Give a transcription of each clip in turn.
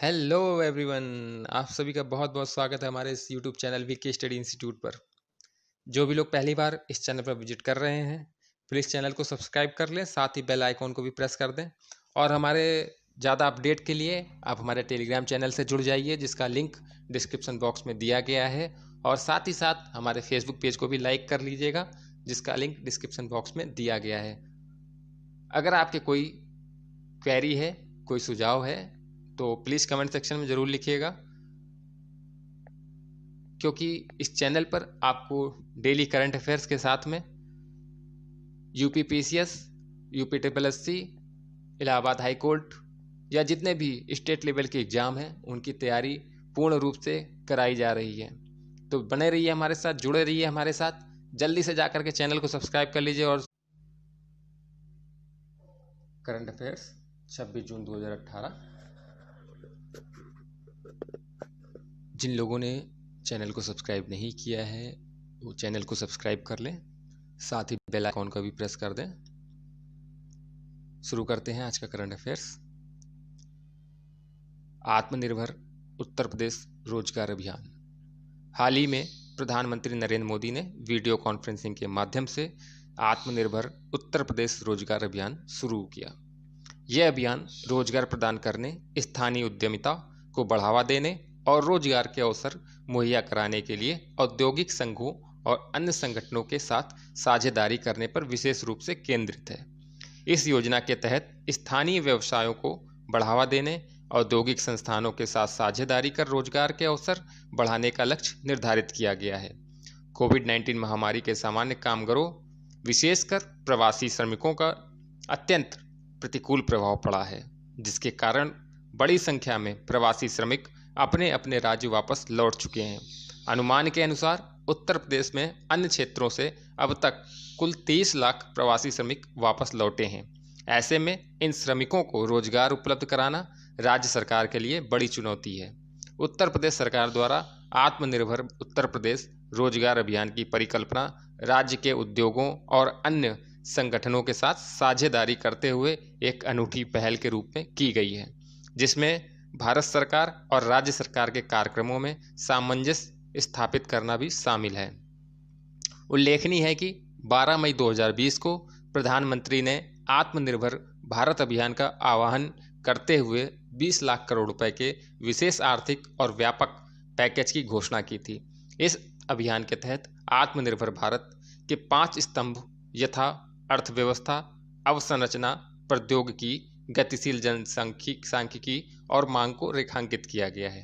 Hello everyone. आप सभी का बहुत बहुत स्वागत है हमारे इस YouTube channel VK study institute पर। जो भी लोग पहली बार इस चैनल पर विजिट कर रहे हैं, प्लीज़ चैनल को सब्सक्राइब कर लें, साथ ही बेल आइकॉन को भी प्रेस कर दें। और हमारे ज़्यादा अपडेट के लिए आप हमारे टेलीग्राम चैनल से जुड़ जाइए, जिसका लिंक डिस्क्रिप्शन बॉक्स में दिया गया है। और साथ ही साथ हमारे फेसबुक पेज को भी लाइक कर लीजिएगा, जिसका लिंक डिस्क्रिप्शन बॉक्स में दिया गया है। अगर आपके कोई क्वेरी है, कोई सुझाव है, तो प्लीज़ कमेंट सेक्शन में ज़रूर लिखिएगा, क्योंकि इस चैनल पर आपको डेली करंट अफेयर्स के साथ में UP PCS, UP triple SC, Allahabad high court या जितने भी स्टेट लेवल के एग्ज़ाम हैं उनकी तैयारी पूर्ण रूप से कराई जा रही है। तो बने रहिए हमारे साथ, जुड़े रहिए हमारे साथ। जल्दी से जाकर के चैनल को सब्सक्राइब कर लीजिए। और करंट अफेयर्स 26 जून 2018। जिन लोगों ने चैनल को सब्सक्राइब नहीं किया है वो चैनल को सब्सक्राइब कर लें, साथ ही बेल आइकॉन का भी प्रेस कर दें। शुरू करते हैं आज का करंट अफेयर्स। आत्मनिर्भर उत्तर प्रदेश रोजगार अभियान। हाल ही में प्रधानमंत्री नरेंद्र मोदी ने वीडियो कॉन्फ्रेंसिंग के माध्यम से आत्मनिर्भर उत्तर प्रदेश रोजगार अभियान शुरू किया। यह अभियान रोजगार प्रदान करने, स्थानीय उद्यमिता को बढ़ावा देने और रोजगार के अवसर मुहैया कराने के लिए औद्योगिक संघों और अन्य संगठनों के साथ साझेदारी करने पर विशेष रूप से केंद्रित है। इस योजना के तहत स्थानीय व्यवसायों को बढ़ावा देने, औद्योगिक संस्थानों के साथ साझेदारी कर रोजगार के अवसर बढ़ाने का लक्ष्य निर्धारित किया गया है। कोविड-19 महामारी के सामान्य कामगारों, विशेषकर प्रवासी श्रमिकों का अत्यंत प्रतिकूल प्रभाव पड़ा है, जिसके कारण बड़ी संख्या में प्रवासी श्रमिक अपने अपने राज्य वापस लौट चुके हैं। अनुमान के अनुसार उत्तर प्रदेश में अन्य क्षेत्रों से अब तक कुल 30 लाख प्रवासी श्रमिक वापस लौटे हैं। ऐसे में इन श्रमिकों को रोजगार उपलब्ध कराना राज्य सरकार के लिए बड़ी चुनौती है। उत्तर प्रदेश सरकार द्वारा आत्मनिर्भर उत्तर प्रदेश रोजगार अभियान की परिकल्पना राज्य के उद्योगों और अन्य संगठनों के साथ साझेदारी करते हुए एक अनूठी पहल के रूप में की गई है, जिसमें भारत सरकार और राज्य सरकार के कार्यक्रमों में सामंजस्य स्थापित करना भी शामिल है। उल्लेखनीय है कि 12 मई 2020 को प्रधानमंत्री ने आत्मनिर्भर भारत अभियान का आह्वान करते हुए 20 लाख करोड़ रुपए के विशेष आर्थिक और व्यापक पैकेज की घोषणा की थी। इस अभियान के तहत आत्मनिर्भर भारत के 5 स्तंभ यथा अर्थव्यवस्था, अवसंरचना, प्रौद्योगिकी, गतिशील जनसांख्यिकी और मांग को रेखांकित किया गया है।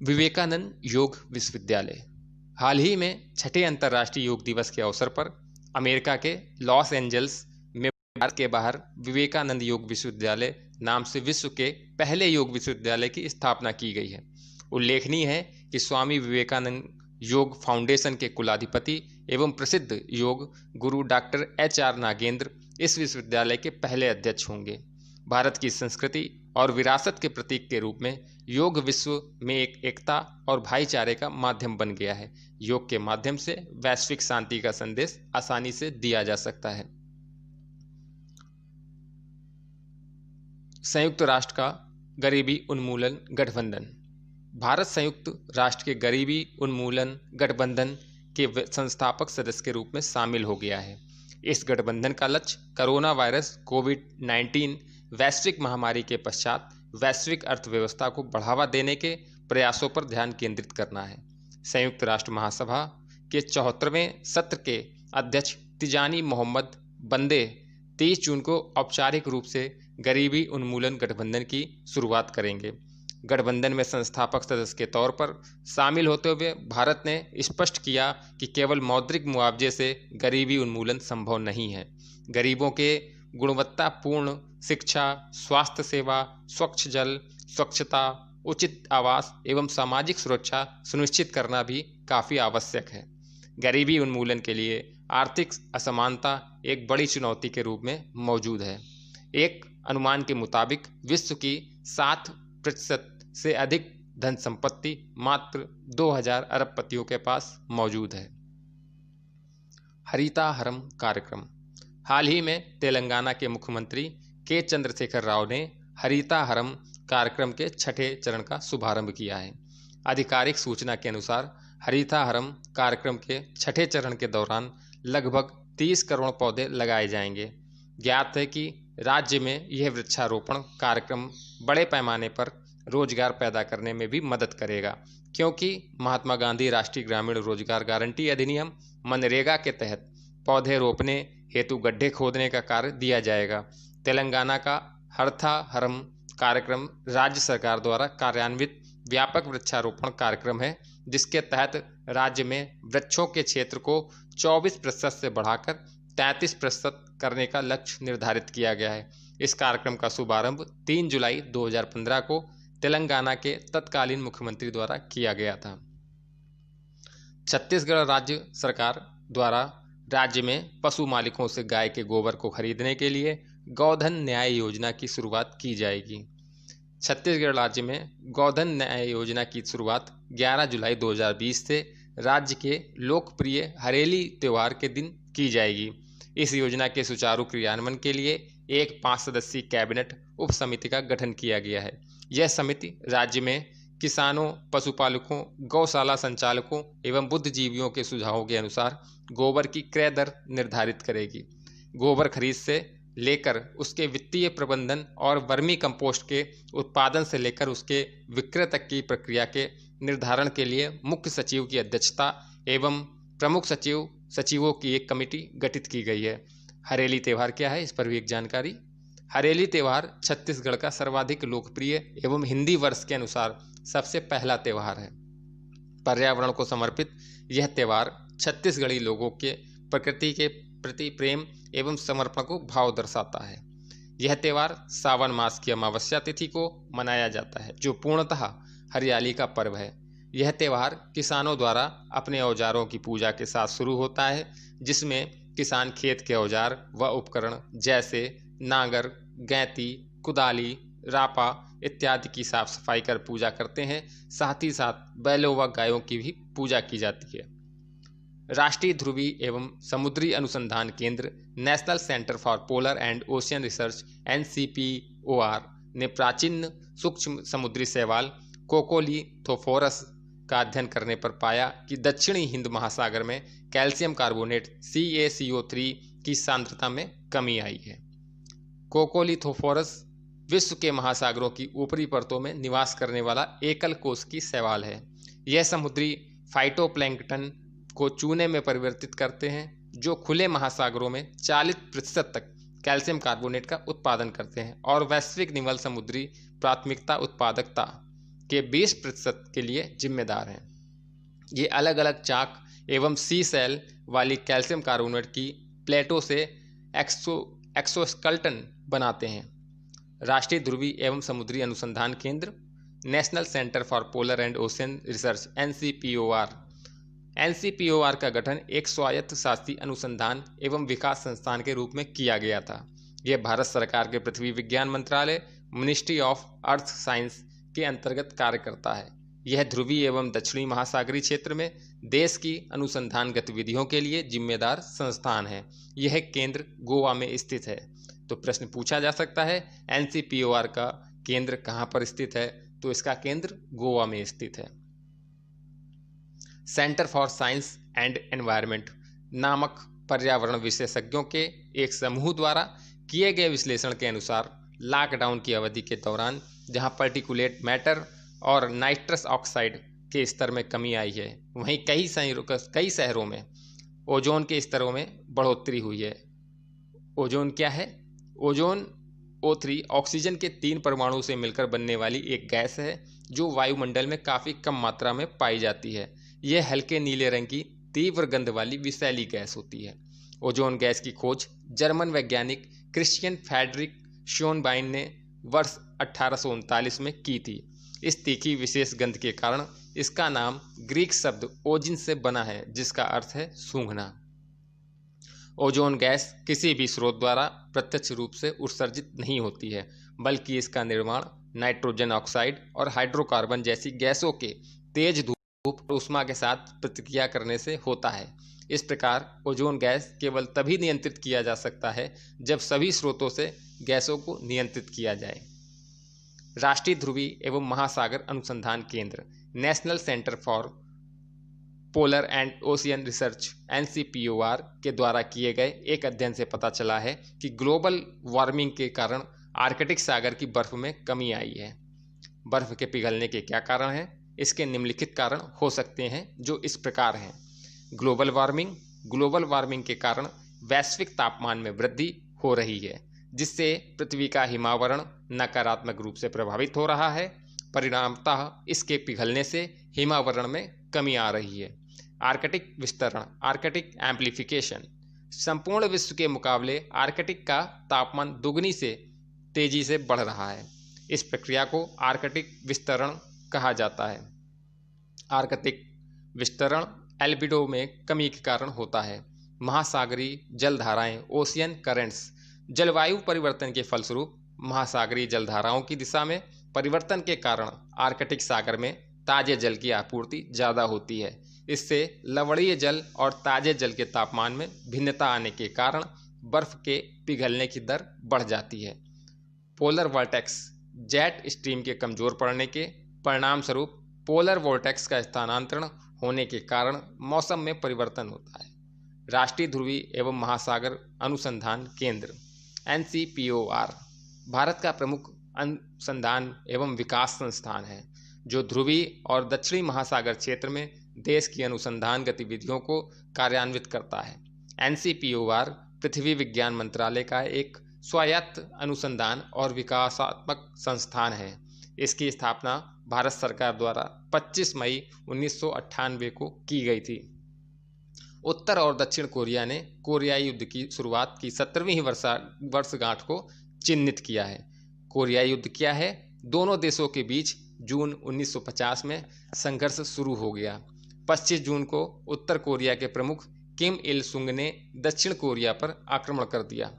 विवेकानंद योग विश्वविद्यालय। हाल ही में छठे अंतर्राष्ट्रीय योग दिवस के अवसर पर अमेरिका के लॉस एंजल्स में भारत के बाहर विवेकानंद योग विश्वविद्यालय नाम से विश्व के पहले योग विश्वविद्यालय की स्थापना की गई है। उल्लेखनीय है कि स्वामी विवेकानंद योग फाउंडेशन के कुलाधिपति एवं प्रसिद्ध योग गुरु डॉक्टर HR नागेंद्र इस विश्वविद्यालय के पहले अध्यक्ष होंगे। भारत की संस्कृति और विरासत के प्रतीक के रूप में योग विश्व में एक एकता और भाईचारे का माध्यम बन गया है। योग के माध्यम से वैश्विक शांति का संदेश आसानी से दिया जा सकता है। संयुक्त राष्ट्र का गरीबी उन्मूलन गठबंधन। भारत संयुक्त राष्ट्र के गरीबी उन्मूलन गठबंधन के संस्थापक सदस्य के रूप में शामिल हो गया है। इस गठबंधन का लक्ष्य कोरोना वायरस कोविड-19 वैश्विक महामारी के पश्चात वैश्विक अर्थव्यवस्था को बढ़ावा देने के प्रयासों पर ध्यान केंद्रित करना है। संयुक्त राष्ट्र महासभा के 74वें सत्र के अध्यक्ष तिजानी मोहम्मद बंदे 30 जून को औपचारिक रूप से गरीबी उन्मूलन गठबंधन की शुरुआत करेंगे। गठबंधन में संस्थापक सदस्य के तौर पर शामिल होते हुए भारत ने स्पष्ट किया कि केवल मौद्रिक मुआवजे से गरीबी उन्मूलन संभव नहीं है। गरीबों के गुणवत्तापूर्ण शिक्षा, स्वास्थ्य सेवा, स्वच्छ जल, स्वच्छता, उचित आवास एवं सामाजिक सुरक्षा सुनिश्चित करना भी काफ़ी आवश्यक है। गरीबी उन्मूलन के लिए आर्थिक असमानता एक बड़ी चुनौती के रूप में मौजूद है। एक अनुमान के मुताबिक विश्व की 7% से अधिक धन संपत्ति मात्र 2000 अरबपतियों के पास मौजूद है। हरिताहरम कार्यक्रम। हाल ही में तेलंगाना के मुख्यमंत्री के चंद्रशेखर राव ने हरिताहरम कार्यक्रम के छठे चरण का शुभारंभ किया है। आधिकारिक सूचना के अनुसार हरिताहरम कार्यक्रम के छठे चरण के दौरान लगभग 30 करोड़ पौधे लगाए जाएंगे। ज्ञात है कि राज्य में यह वृक्षारोपण कार्यक्रम बड़े पैमाने पर रोजगार पैदा करने में भी मदद करेगा, क्योंकि महात्मा गांधी राष्ट्रीय ग्रामीण रोजगार गारंटी अधिनियम मनरेगा के तहत पौधे रोपने हेतु गड्ढे खोदने का कार्य दिया जाएगा। तेलंगाना का हरिताहरम कार्यक्रम राज्य सरकार द्वारा कार्यान्वित व्यापक वृक्षारोपण कार्यक्रम है, जिसके तहत राज्य में वृक्षों के क्षेत्र को 24% से बढ़ाकर 33% करने का लक्ष्य निर्धारित किया गया है। इस कार्यक्रम का शुभारंभ 3 जुलाई 2015 को तेलंगाना के तत्कालीन मुख्यमंत्री द्वारा किया गया था। छत्तीसगढ़ राज्य सरकार द्वारा राज्य में पशु मालिकों से गाय के गोबर को खरीदने के लिए गौधन न्याय योजना की शुरुआत की जाएगी। छत्तीसगढ़ राज्य में गौधन न्याय योजना की शुरुआत 11 जुलाई 2020 से राज्य के लोकप्रिय हरेली त्यौहार के दिन की जाएगी। इस योजना के सुचारू क्रियान्वयन के लिए एक 5 सदस्यीय कैबिनेट उप समिति का गठन किया गया है। यह समिति राज्य में किसानों, पशुपालकों, गौशाला संचालकों एवं बुद्धिजीवियों के सुझावों के अनुसार गोबर की क्रय दर निर्धारित करेगी। गोबर खरीद से लेकर उसके वित्तीय प्रबंधन और वर्मी कंपोस्ट के उत्पादन से लेकर उसके विक्रय तक की प्रक्रिया के निर्धारण के लिए मुख्य सचिव की अध्यक्षता एवं प्रमुख सचिवों की एक कमेटी गठित की गई है। हरेली त्यौहार क्या है, इस पर भी एक जानकारी। हरेली त्यौहार छत्तीसगढ़ का सर्वाधिक लोकप्रिय एवं हिंदी वर्ष के अनुसार सबसे पहला त्यौहार है। पर्यावरण को समर्पित यह त्यौहार छत्तीसगढ़ी लोगों के प्रकृति के प्रति प्रेम एवं समर्पण को भाव दर्शाता है। यह त्यौहार सावन मास की अमावस्या तिथि को मनाया जाता है, जो पूर्णतः हरियाली का पर्व है। यह त्यौहार किसानों द्वारा अपने औजारों की पूजा के साथ शुरू होता है, जिसमें किसान खेत के औजार व उपकरण जैसे नांगर, गैंती, कुदाली, रापा इत्यादि की साफ सफाई कर पूजा करते हैं। साथ ही साथ बैलों व गायों की भी पूजा की जाती है। राष्ट्रीय ध्रुवीय एवं समुद्री अनुसंधान केंद्र national centre for polar and ocean research NCPOR ने प्राचीन सूक्ष्म समुद्री शैवाल कोकोलीथोफोरस का अध्ययन करने पर पाया कि दक्षिणी हिंद महासागर में कैल्शियम कार्बोनेट CaCO3 की सांद्रता में कमी आई है। कोकोलीथोफोरस विश्व के महासागरों की ऊपरी परतों में निवास करने वाला एकल कोश की शैवाल है। यह समुद्री फाइटोप्लैंक्टन को चूने में परिवर्तित करते हैं, जो खुले महासागरों में 40% तक कैल्शियम कार्बोनेट का उत्पादन करते हैं और वैश्विक निवल समुद्री प्राथमिकता उत्पादकता के 20% के लिए जिम्मेदार हैं। ये अलग अलग चाक एवं सी सेल वाली कैल्शियम कार्बोनेट की प्लेटों से एक्सोस्केलेटन बनाते हैं। राष्ट्रीय ध्रुवीय एवं समुद्री अनुसंधान केंद्र national centre for polar and ocean research NCPOR का गठन एक स्वायत्त शासी अनुसंधान एवं विकास संस्थान के रूप में किया गया था। यह भारत सरकार के पृथ्वी विज्ञान मंत्रालय मिनिस्ट्री ऑफ अर्थ साइंस के अंतर्गत कार्य करता है। यह ध्रुवीय एवं दक्षिणी महासागरीय क्षेत्र में देश की अनुसंधान गतिविधियों के लिए जिम्मेदार संस्थान है। यह केंद्र गोवा में स्थित है। तो प्रश्न पूछा जा सकता है, NCPOR का केंद्र कहाँ पर स्थित है? तो इसका केंद्र गोवा में स्थित है। Centre for science and environment नामक पर्यावरण विशेषज्ञों के एक समूह द्वारा किए गए विश्लेषण के अनुसार लॉकडाउन की अवधि के दौरान जहां पार्टिकुलेट मैटर और नाइट्रस ऑक्साइड के स्तर में कमी आई है, वहीं कई शहरों में ओजोन के स्तरों में बढ़ोतरी हुई है। ओजोन क्या है? ओजोन O3 ऑक्सीजन के 3 परमाणु से मिलकर बनने वाली एक गैस है, जो वायुमंडल में काफ़ी कम मात्रा में पाई जाती है। यह हल्के नीले रंग की तीव्र गंध वाली विषैली गैस होती है। ओजोन गैस की खोज जर्मन वैज्ञानिक क्रिश्चियन फ्रेडरिक शोनबाइन ने वर्ष 1839 में की थी। इस तीखी विशेष गंध के कारण इसका नाम ग्रीक शब्द ओजिन से बना है, जिसका अर्थ है सूंघना। ओजोन गैस किसी भी स्रोत द्वारा प्रत्यक्ष रूप से उत्सर्जित नहीं होती है, बल्कि इसका निर्माण नाइट्रोजन ऑक्साइड और हाइड्रोकार्बन जैसी गैसों के तेज धूप और ऊष्मा के साथ प्रतिक्रिया करने से होता है। इस प्रकार ओजोन गैस केवल तभी नियंत्रित किया जा सकता है जब सभी स्रोतों से गैसों को नियंत्रित किया जाए। राष्ट्रीय ध्रुवी एवं महासागर अनुसंधान केंद्र national centre for polar and ocean research NCPOR के द्वारा किए गए एक अध्ययन से पता चला है कि ग्लोबल वार्मिंग के कारण आर्कटिक सागर की बर्फ में कमी आई है। बर्फ के पिघलने के क्या कारण हैं? इसके निम्नलिखित कारण हो सकते हैं जो इस प्रकार हैं। ग्लोबल वार्मिंग के कारण वैश्विक तापमान में वृद्धि हो रही है, जिससे पृथ्वी का हिमावरण नकारात्मक रूप से प्रभावित हो रहा है। परिणामतः इसके पिघलने से हिमावरण में कमी आ रही है। आर्कटिक विस्तरण आर्कटिक एम्प्लीफिकेशन संपूर्ण विश्व के मुकाबले आर्कटिक का तापमान दुगनी से तेजी से बढ़ रहा है। इस प्रक्रिया को आर्कटिक विस्तरण कहा जाता है। आर्कटिक विस्तरण एल्बिडो में कमी के कारण होता है। महासागरीय जलधाराएं ओशियन करंट्स जलवायु परिवर्तन के फलस्वरूप महासागरीय जलधाराओं की दिशा में परिवर्तन के कारण आर्कटिक सागर में ताजे जल की आपूर्ति ज़्यादा होती है। इससे लवणीय जल और ताजे जल के तापमान में भिन्नता आने के कारण बर्फ के पिघलने की दर बढ़ जाती है। पोलर वॉर्टेक्स जेट स्ट्रीम के कमजोर पड़ने के परिणाम स्वरूप पोलर वॉर्टेक्स का स्थानांतरण होने के कारण मौसम में परिवर्तन होता है। राष्ट्रीय ध्रुवी एवं महासागर अनुसंधान केंद्र NCPOR भारत का प्रमुख अनुसंधान एवं विकास संस्थान है, जो ध्रुवी और दक्षिणी महासागर क्षेत्र में देश की अनुसंधान गतिविधियों को कार्यान्वित करता है। NCPOR पृथ्वी विज्ञान मंत्रालय का एक स्वायत्त अनुसंधान और विकासात्मक संस्थान है। इसकी स्थापना भारत सरकार द्वारा 25 मई 1998 को की गई थी। उत्तर और दक्षिण कोरिया ने कोरियाई युद्ध की शुरुआत की 17वीं वर्षगांठ को चिन्हित किया है। कोरियाई युद्ध क्या है? दोनों देशों के बीच जून 1950 में संघर्ष शुरू हो गया। 25 जून को उत्तर कोरिया के प्रमुख किम इल सुंग ने दक्षिण कोरिया पर आक्रमण कर दिया।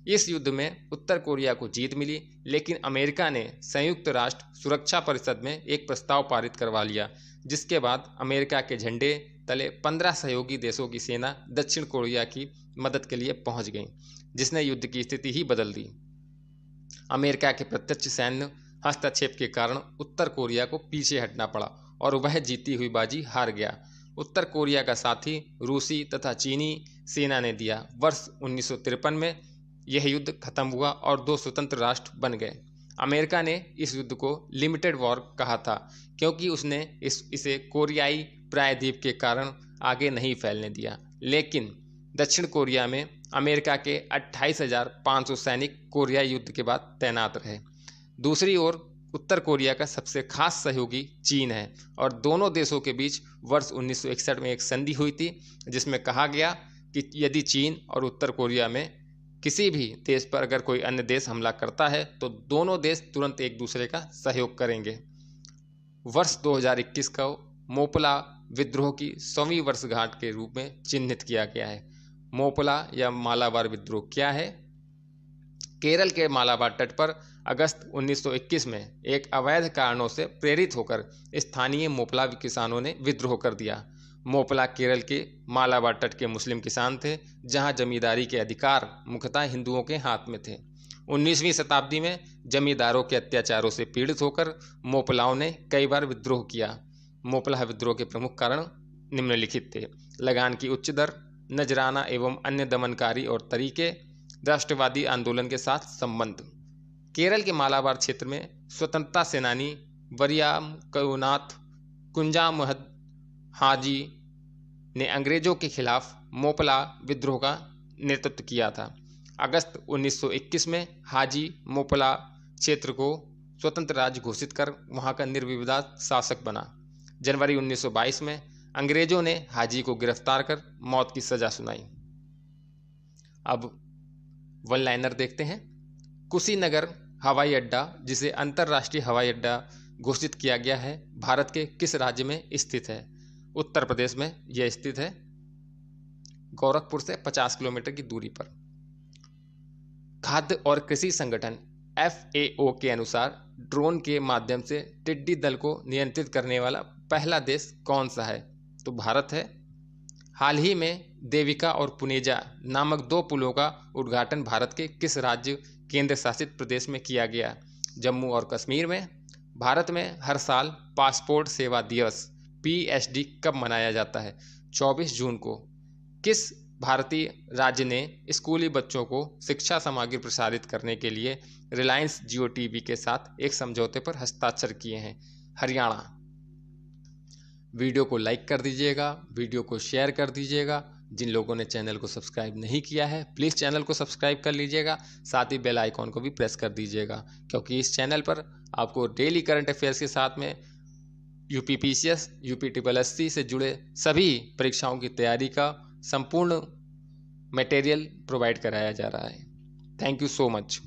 इस युद्ध में उत्तर कोरिया को जीत मिली, लेकिन अमेरिका ने संयुक्त राष्ट्र सुरक्षा परिषद में एक प्रस्ताव पारित करवा लिया, जिसके बाद अमेरिका के झंडे तले 15 सहयोगी देशों की सेना दक्षिण कोरिया की मदद के लिए पहुंच गई, जिसने युद्ध की स्थिति ही बदल दी। अमेरिका के प्रत्यक्ष सैन्य हस्तक्षेप के कारण उत्तर कोरिया को पीछे हटना पड़ा और वह जीती हुई बाजी हार गया। उत्तर कोरिया का साथी रूसी तथा चीनी सेना ने दिया। वर्ष 1953 में यह युद्ध खत्म हुआ और 2 स्वतंत्र राष्ट्र बन गए। अमेरिका ने इस युद्ध को लिमिटेड वॉर कहा था, क्योंकि उसने इसे कोरियाई प्रायद्वीप के कारण आगे नहीं फैलने दिया। लेकिन दक्षिण कोरिया में अमेरिका के 28,500 सैनिक कोरियाई युद्ध के बाद तैनात रहे। दूसरी ओर उत्तर कोरिया का सबसे खास सहयोगी चीन है और दोनों देशों के बीच वर्ष 1961 में एक संधि हुई थी, जिसमें कहा गया कि यदि चीन और उत्तर कोरिया में किसी भी देश पर अगर कोई अन्य देश हमला करता है तो दोनों देश तुरंत एक दूसरे का सहयोग करेंगे। वर्ष 2021 को मोपला विद्रोह की 100वीं वर्षगांठ के रूप में चिन्हित किया गया है। मोपला या मालाबार विद्रोह क्या है? केरल के मालाबार तट पर अगस्त 1921 में एक अवैध कारणों से प्रेरित होकर स्थानीय मोपला किसानों ने विद्रोह कर दिया। मोपला केरल के मालाबार तट के मुस्लिम किसान थे, जहां जमींदारी के अधिकार मुख्यतः हिंदुओं के हाथ में थे। 19वीं शताब्दी में जमींदारों के अत्याचारों से पीड़ित होकर मोपलाओं ने कई बार विद्रोह किया। मोपला विद्रोह के प्रमुख कारण निम्नलिखित थे: लगान की उच्च दर, नजराना एवं अन्य दमनकारी और तरीके, राष्ट्रवादी आंदोलन के साथ संबंध। केरल के मालाबार क्षेत्र में स्वतंत्रता सेनानी वरियाम करुनाथ कुंजामहद हाजी ने अंग्रेजों के खिलाफ मोपला विद्रोह का नेतृत्व किया था। अगस्त 1921 में हाजी मोपला क्षेत्र को स्वतंत्र राज्य घोषित कर वहां का निर्विवाद शासक बना। जनवरी 1922 में अंग्रेजों ने हाजी को गिरफ्तार कर मौत की सजा सुनाई। अब वन लाइनर देखते हैं। कुशीनगर हवाई अड्डा, जिसे अंतर्राष्ट्रीय हवाई अड्डा घोषित किया गया है, भारत के किस राज्य में स्थित है? उत्तर प्रदेश में यह स्थित है, गोरखपुर से 50 किलोमीटर की दूरी पर। खाद्य और कृषि संगठन FAO के अनुसार ड्रोन के माध्यम से टिड्डी दल को नियंत्रित करने वाला पहला देश कौन सा है? तो भारत है। हाल ही में देविका और पुनेजा नामक 2 पुलों का उद्घाटन भारत के किस राज्य केंद्र शासित प्रदेश में किया गया? जम्मू और कश्मीर में भारत में हर साल पासपोर्ट सेवा दिवस PSD कब मनाया जाता है? 24 जून को। किस भारतीय राज्य ने स्कूली बच्चों को शिक्षा सामग्री प्रसारित करने के लिए रिलायंस जियो टीवी के साथ एक समझौते पर हस्ताक्षर किए हैं? हरियाणा। वीडियो को लाइक कर दीजिएगा, वीडियो को शेयर कर दीजिएगा। जिन लोगों ने चैनल को सब्सक्राइब नहीं किया है प्लीज़ चैनल को सब्सक्राइब कर लीजिएगा, साथ ही बेल आइकॉन को भी प्रेस कर दीजिएगा, क्योंकि इस चैनल पर आपको डेली करंट अफेयर्स के साथ में यूपी PCS, यूपी SSSC से जुड़े सभी परीक्षाओं की तैयारी का संपूर्ण मटेरियल प्रोवाइड कराया जा रहा है। Thank you so much.